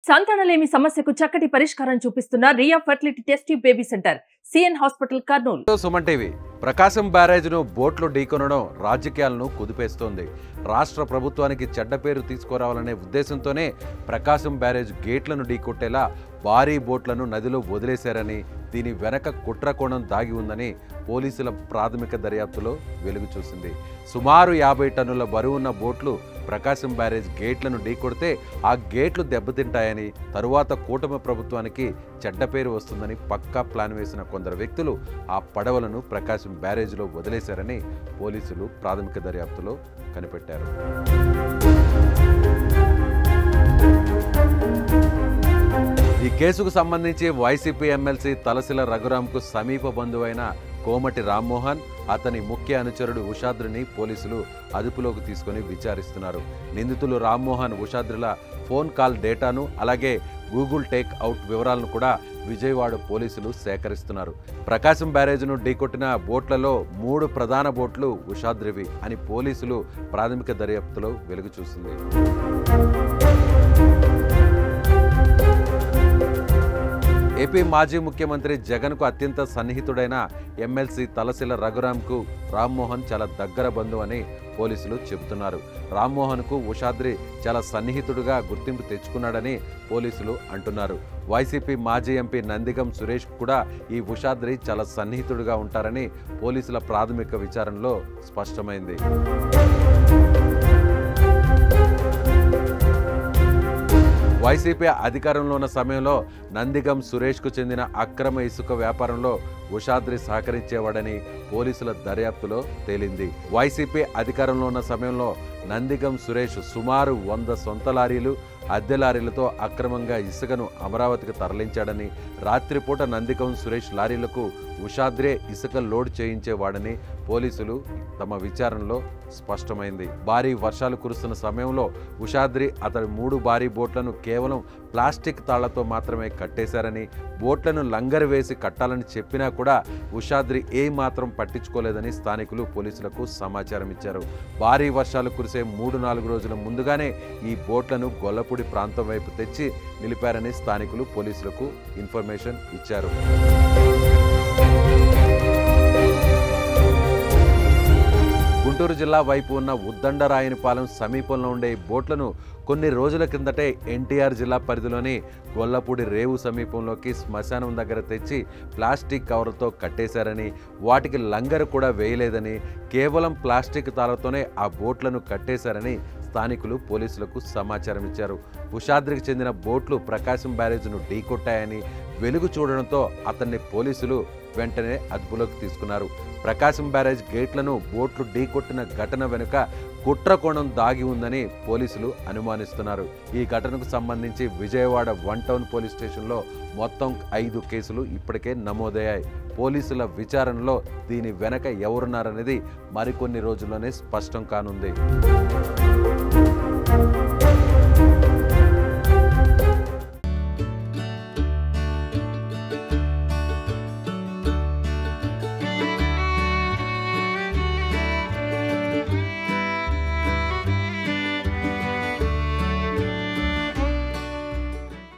సంతానలేమి సమస్యకు చక్కటి పరిష్కారం చూపిస్తున్న Riya fertility test baby center CN hospital Kurnool. Suman TV. Prakasam బ్యారేజ్ను బోట్లు ఢీకొనడం రాజకీయాలను కుదిపేస్తోంది. రాష్ట్ర ప్రభుత్వానికి చెడ్డ పేరు తీసుకురావాలనే ఉద్దేశంతోనే ప్రకాశం బ్యారేజ్ గేట్లను ఢీకొట్టేలా భారీ బోట్లను నదిలో వదిలేశారని, దీని వెనక కుట్రకోణం దాగి ఉందని పోలీసుల ప్రాథమిక దర్యాప్తులో వెలుగు చూసింది. సుమారు 50 టన్నుల బరువున్న బోట్లు ప్రకాశం బ్యారేజ్ గేట్లను ఢీకొడితే ఆ గేట్లు దెబ్బతింటాయని, తరువాత కూటమి ప్రభుత్వానికి చెడ్డ పేరు వస్తుందని పక్కా ప్లాన్ వేసిన కొందరు వ్యక్తులు ఆ పడవలను ప్రకాశం బ్యారేజ్లో వదిలేశారని పోలీసులు ప్రాథమిక దర్యాప్తులో కనిపెట్టారు. ఈ కేసుకు సంబంధించి వైసీపీ ఎమ్మెల్సీ తలసిల రఘురాంకు సమీప బంధువైన కోమటి రామ్మోహన్, అతని ముఖ్య అనుచరుడు ఉషాద్రిని పోలీసులు అదుపులోకి తీసుకుని విచారిస్తున్నారు. నిందితులు రామ్మోహన్, ఉషాద్రిల ఫోన్ కాల్ డేటాను, అలాగే గూగుల్ టేక్ అవుట్ వివరాలను కూడా విజయవాడ పోలీసులు సేకరిస్తున్నారు. ప్రకాశం బ్యారేజ్ను ఢీకొట్టిన బోట్లలో 3 ప్రధాన బోట్లు ఉషాద్రివి అని పోలీసులు ప్రాథమిక దర్యాప్తులో వెలుగు చూసింది. ఏపీ మాజీ ముఖ్యమంత్రి జగన్కు అత్యంత సన్నిహితుడైన ఎమ్మెల్సీ తలసిల రఘురాంకు రామ్మోహన్ చాలా దగ్గర బంధువు అని పోలీసులు చెబుతున్నారు. రామ్మోహన్కు ఉషాద్రి చాలా సన్నిహితుడుగా గుర్తింపు తెచ్చుకున్నాడని పోలీసులు అంటున్నారు. వైసీపీ మాజీ ఎంపీ నందిగం సురేష్ కూడా ఈ ఉషాద్రి చాలా సన్నిహితుడుగా ఉంటారని పోలీసుల ప్రాథమిక విచారణలో స్పష్టమైంది. వైసీపీ అధికారంలో ఉన్న సమయంలో నందిగం సురేష్కు చెందిన అక్రమ ఇసుక వ్యాపారంలో ఉషాద్రి సహకరించేవాడని పోలీసుల దర్యాప్తులో తేలింది. వైసీపీ అధికారంలో ఉన్న సమయంలో నందిగం సురేష్ సుమారు 100 సొంత లారీలు, అద్దె లారీలతో అక్రమంగా ఇసుకను అమరావతికి తరలించాడని, రాత్రిపూట నందిగం సురేష్ లారీలకు ఉషాద్రే ఇసుక లోడ్ చేయించేవాడని పోలీసులు తమ విచారణలో స్పష్టమైంది. భారీ వర్షాలు కురుస్తున్న సమయంలో ఉషాద్రి అతడి 3 భారీ బోట్లను కేవలం ప్లాస్టిక్ తాళ్లతో మాత్రమే కట్టేశారని, బోట్లను లంగరు వేసి కట్టాలని చెప్పినా కూడా ఉషాద్రి ఏమాత్రం పట్టించుకోలేదని స్థానికులు పోలీసులకు సమాచారం ఇచ్చారు. భారీ వర్షాలు కురిసే 3-4 రోజుల ముందుగానే ఈ బోట్లను గొల్లపూడి ప్రాంతం వైపు తెచ్చి నిలిపారని స్థానికులు పోలీసులకు ఇన్ఫర్మేషన్ ఇచ్చారు. గుంటూరు జిల్లా వైపు ఉన్న ఉద్దండరాయనిపాలెం సమీపంలో ఉండే బోట్లను కొన్ని రోజుల కిందటే ఎన్టీఆర్ జిల్లా పరిధిలోని గొల్లపూడి రేవు సమీపంలోకి శ్మశానం దగ్గర తెచ్చి ప్లాస్టిక్ కవర్లతో కట్టేశారని, వాటికి లంగరు కూడా వేయలేదని, కేవలం ప్లాస్టిక్ తాళ్లతోనే ఆ బోట్లను కట్టేశారని స్థానికులు పోలీసులకు సమాచారం ఇచ్చారు. ఉషాద్రికి చెందిన బోట్లు ప్రకాశం బ్యారేజ్ను ఢీకొట్టాయని వెలుగు చూడడంతో అతన్ని పోలీసులు వెంటనే అదుపులోకి తీసుకున్నారు. ప్రకాశం బ్యారేజ్ గేట్లను బోట్లు ఢీకొట్టిన ఘటన వెనుక కుట్రకోణం దాగి ఉందని పోలీసులు అనుమానిస్తున్నారు. ఈ ఘటనకు సంబంధించి విజయవాడ 1 టౌన్ పోలీస్ స్టేషన్లో మొత్తం 5 కేసులు ఇప్పటికే నమోదయ్యాయి. పోలీసుల విచారణలో దీని వెనక ఎవరున్నారనేది మరికొన్ని రోజుల్లోనే స్పష్టం కానుంది.